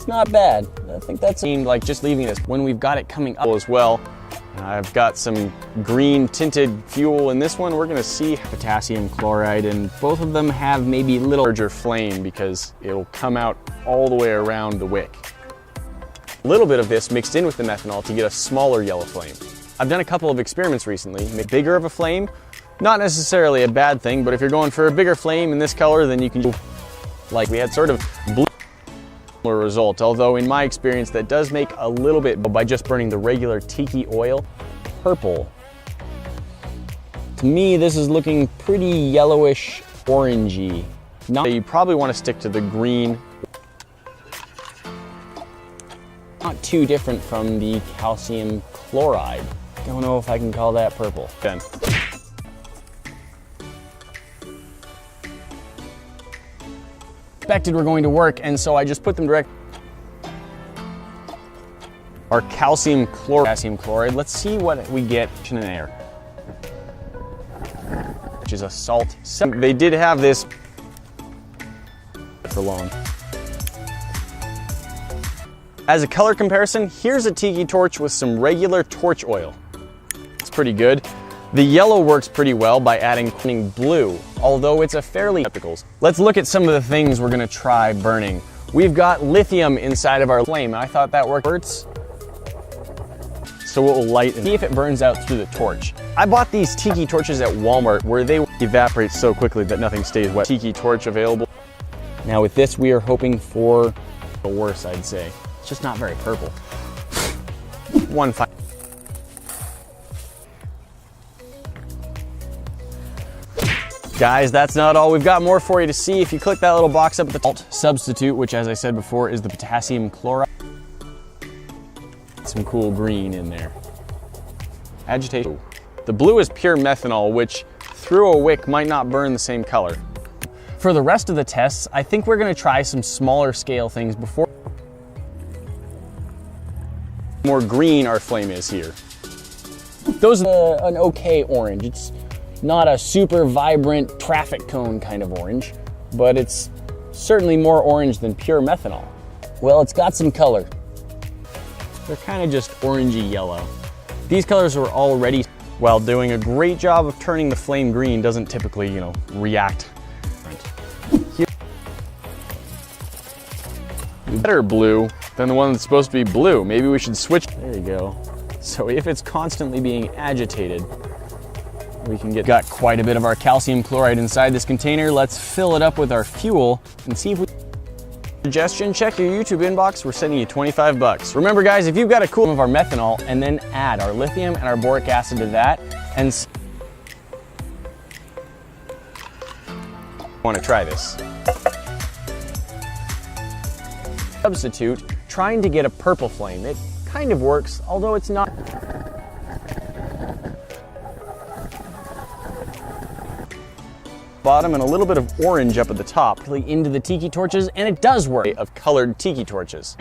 It's not bad. I think that's like just leaving this. When we've got it coming up as well, I've got some green tinted fuel in this one. We're gonna see potassium chloride, and both of them have maybe a little larger flame because it'll come out all the way around the wick. A little bit of this mixed in with the methanol to get a smaller yellow flame. I've done a couple of experiments recently. Make bigger of a flame, not necessarily a bad thing, but if you're going for a bigger flame in this color, then you can do, like we had sort of blue result, although in my experience that does make a little bit by just burning the regular Tiki oil. Purple. To me, this is looking pretty yellowish orangey. You probably want to stick to the green. Not too different from the calcium chloride. Don't know if I can call that purple. Done. Expected were going to work, and so I just put them direct. Our calcium chloride. Let's see what we get in air, which is a salt. They did have this for long. As a color comparison, here's a Tiki torch with some regular torch oil. It's pretty good. The yellow works pretty well by adding blue, although it's a fairly typical. Let's look at some of the things we're gonna try burning. We've got lithium inside of our flame. I thought that works. So it will light and see if it burns out through the torch. I bought these Tiki torches at Walmart where they evaporate so quickly that nothing stays wet. Tiki torch available. Now with this, we are hoping for the worst, I'd say. It's just not very purple. One fine. Guys, that's not all. We've got more for you to see. If you click that little box up at the salt substitute, which as I said before is the potassium chloride. Some cool green in there. Agitation. The blue is pure methanol, which through a wick might not burn the same color. For the rest of the tests, I think we're gonna try some smaller scale things before. More green our flame is here. Those are an okay orange. It's not a super vibrant traffic cone kind of orange, but it's certainly more orange than pure methanol. Well, it's got some color. They're kind of just orangey yellow. These colors were already, while doing a great job of turning the flame green, doesn't typically, react. Better blue than the one that's supposed to be blue. Maybe we should switch. There you go. So if it's constantly being agitated, we can got quite a bit of our calcium chloride inside this container. Let's fill it up with our fuel and see if we... Suggestion, check your YouTube inbox. We're sending you 25 bucks. Remember guys, if you've got a cool of our methanol and then add our lithium and our boric acid to that and want to try this. Substitute, trying to get a purple flame. It kind of works, although it's not. Bottom and a little bit of orange up at the top into the Tiki torches, and it does work. Of colored Tiki torches.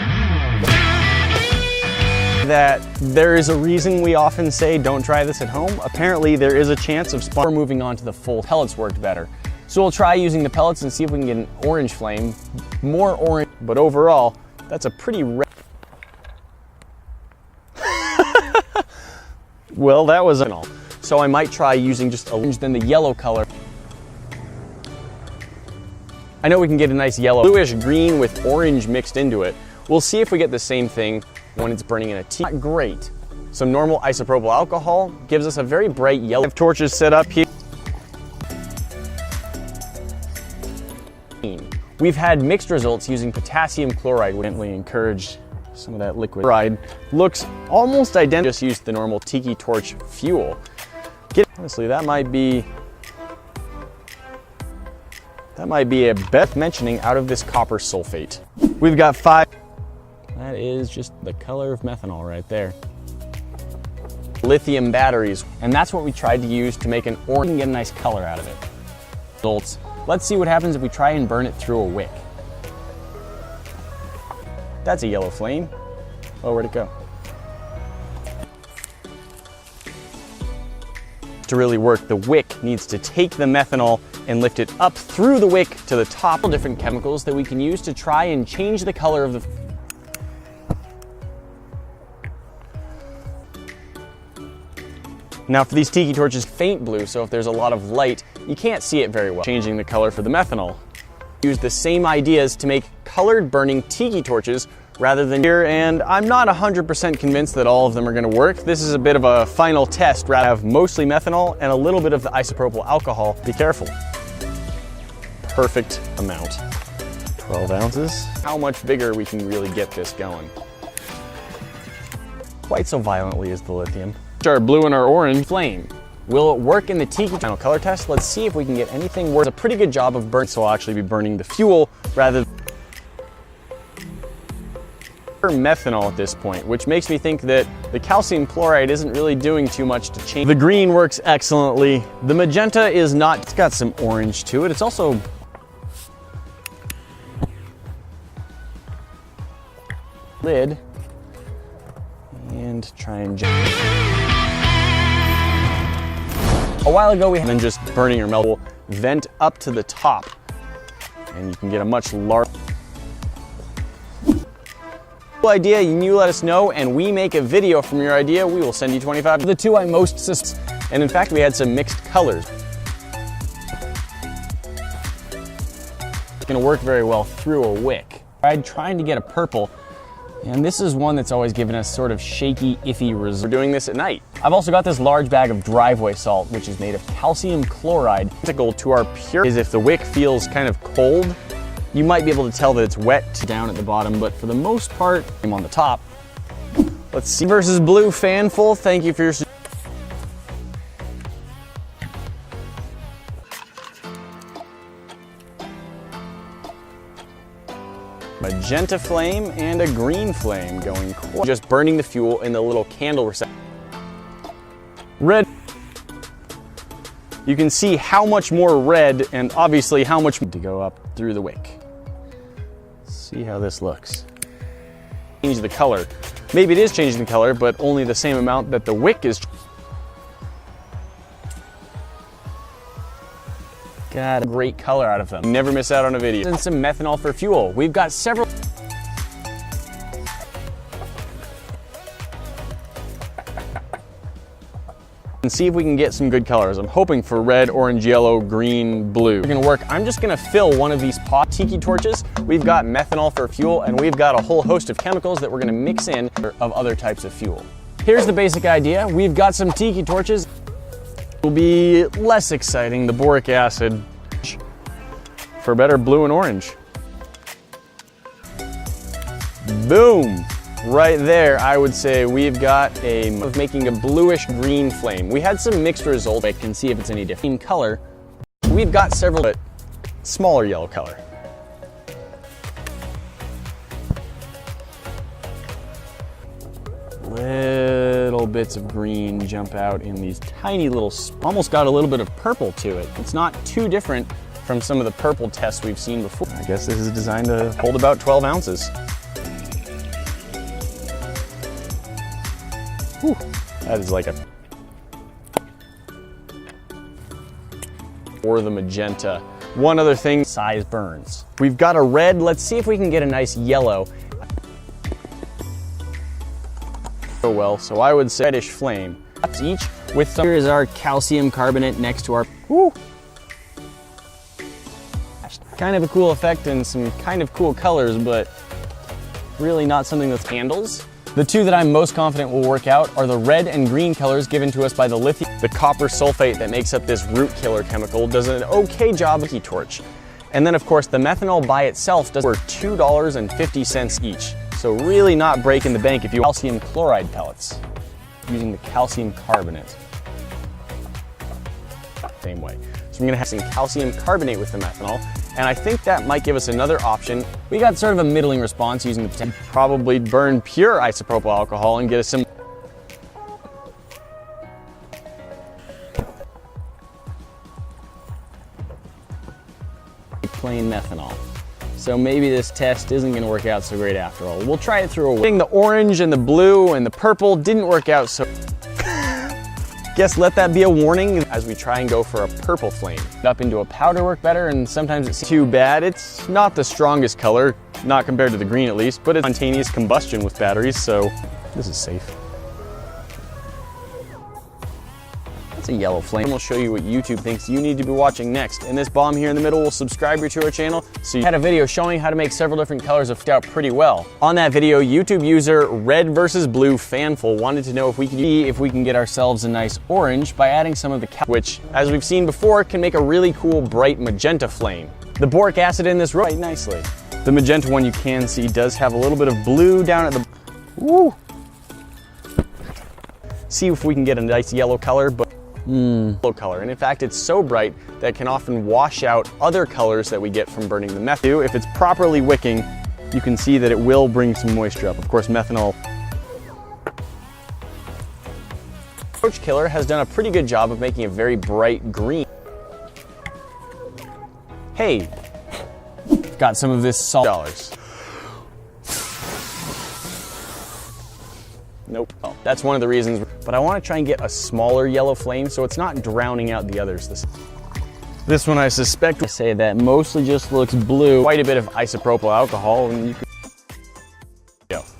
That there is a reason we often say don't try this at home. Apparently there is a chance of moving on to the full pellets worked better. So we'll try using the pellets and see if we can get an orange flame, more orange, but overall that's a pretty red. Well, that was all. So I might try using just orange than the yellow color. I know we can get a nice yellow, bluish green with orange mixed into it. We'll see if we get the same thing when it's burning in a Tiki. Not great. Some normal isopropyl alcohol gives us a very bright yellow. I have torches set up here. We've had mixed results using potassium chloride. We gently encourage some of that liquid. Chloride looks almost identical. Just use the normal Tiki torch fuel. Honestly, that might be a bet mentioning out of this copper sulfate. We've got 5. That is just the color of methanol right there. Lithium batteries, and that's what we tried to use to make an orange and get a nice color out of it. Results. Let's see what happens if we try and burn it through a wick. That's a yellow flame. Oh, where'd it go? To really work, the wick needs to take the methanol and lift it up through the wick to the top. Different chemicals that we can use to try and change the color of the... Now for these tiki torches, faint blue, so if there's a lot of light, you can't see it very well. Changing the color for the methanol. Use the same ideas to make colored burning tiki torches rather than here, and I'm not 100% convinced that all of them are going to work. This is a bit of a final test. Rather have mostly methanol and a little bit of the isopropyl alcohol. Be careful. Perfect amount. 12 ounces. How much bigger we can really get this going. Quite so violently as the lithium. Our blue and our orange flame. Will it work in the tiki final color test? Let's see if we can get anything worse. It's a pretty good job of burning, so I'll actually be burning the fuel rather than methanol at this point, which makes me think that the calcium chloride isn't really doing too much to change. The green works excellently. The magenta is not, it's got some orange to it. It's also lid and try and a while ago we had just burning your metal vent up to the top, and you can get a much larger idea. You let us know and we make a video from your idea. We will send you 25. The two I most suspect, and in fact we had some mixed colors. It's gonna work very well through a wick. I tried trying to get a purple, and this is one that's always given us sort of shaky, iffy results. We're doing this at night. I've also got this large bag of driveway salt, which is made of calcium chloride. Critical to our pure is if the wick feels kind of cold, you might be able to tell that it's wet down at the bottom, but for the most part, I'm on the top. Let's see. Versus blue fanful, thank you for your magenta flame and a green flame going just burning the fuel in the little candle receptacle. Red. You can see how much more red and obviously how much to go up through the wick. See how this looks. Change the color. Maybe it is changing the color, but only the same amount that the wick is. Got a great color out of them. Never miss out on a video. And some methanol for fuel. We've got several. And see if we can get some good colors. I'm hoping for red, orange, yellow, green, blue. We're gonna work. I'm just gonna fill one of these pot tiki torches. We've got methanol for fuel, and we've got a whole host of chemicals that we're gonna mix in of other types of fuel. Here's the basic idea. We've got some tiki torches. Will be less exciting, the boric acid for better blue and orange. Boom! Right there, I would say we've got of making a bluish green flame. We had some mixed results. I can see if it's any different in color. We've got several, but smaller yellow color. Little bits of green jump out in these tiny little, almost got a little bit of purple to it. It's not too different from some of the purple tests we've seen before. I guess this is designed to hold about 12 ounces. Whew, that is like a... Or the magenta. One other thing, size burns. We've got a red, let's see if we can get a nice yellow. Well, so I would say reddish flame. Each with some. Here is our calcium carbonate next to our. Woo. Kind of a cool effect and some kind of cool colors, but really not something that's handles. The two that I'm most confident will work out are the red and green colors given to us by the lithium. The copper sulfate that makes up this root killer chemical does an okay job of torch. And then of course the methanol by itself does for $2.50 each. So really not breaking the bank if you calcium chloride pellets using the calcium carbonate. Same way. So we're gonna have some calcium carbonate with the methanol, and I think that might give us another option. We got sort of a middling response using the potential. Probably burn pure isopropyl alcohol and get us some plain methanol. So maybe this test isn't gonna work out so great after all. We'll try it through a way. The orange and the blue and the purple didn't work out so. Guess let that be a warning as we try and go for a purple flame. Up into a powder work better, and sometimes it's too bad. It's not the strongest color, not compared to the green at least, but it's spontaneous combustion with batteries, so this is safe. That's a yellow flame. We'll show you what YouTube thinks you need to be watching next. And this bomb here in the middle will subscribe you to our channel. So you had a video showing how to make several different colors of out pretty well. On that video, YouTube user Red versus Blue Fanful wanted to know if we can get ourselves a nice orange by adding some of the which, as we've seen before, can make a really cool bright magenta flame. The boric acid in this quite nicely. The magenta one you can see does have a little bit of blue down at the woo. See if we can get a nice yellow color, but yellow color. And in fact, it's so bright that it can often wash out other colors that we get from burning the methanol. If it's properly wicking, you can see that it will bring some moisture up. Of course, methanol. Coach Killer has done a pretty good job of making a very bright green. Hey, got some of this salt dollars. Nope. Oh, that's one of the reasons, but I want to try and get a smaller yellow flame so it's not drowning out the others. This one I suspect, I say that mostly just looks blue. Quite a bit of isopropyl alcohol, and you can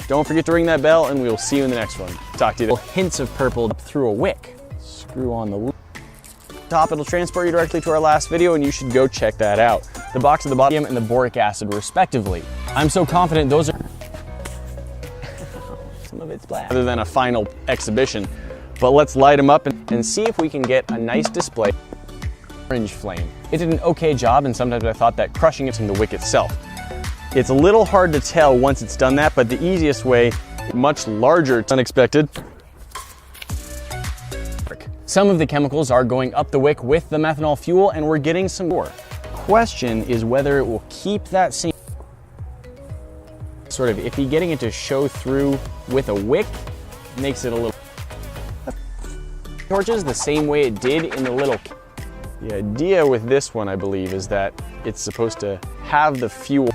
don't forget to ring that bell, and we'll see you in the next one. Talk to you. Hints of purple through a wick. Screw on the loop. Top, it'll transport you directly to our last video, and you should go check that out. The box at the bottom and the boric acid, respectively. I'm so confident those are some of it's black. Other than a final exhibition, but let's light them up and see if we can get a nice display. Orange flame. It did an okay job, and sometimes I thought that crushing it in the wick itself. It's a little hard to tell once it's done that, but the easiest way, much larger, unexpected. Some of the chemicals are going up the wick with the methanol fuel, and we're getting some more. Question is whether it will keep that same sort of iffy. Getting it to show through with a wick makes it a little torches the same way it did in the little. The idea with this one, I believe, is that it's supposed to have the fuel.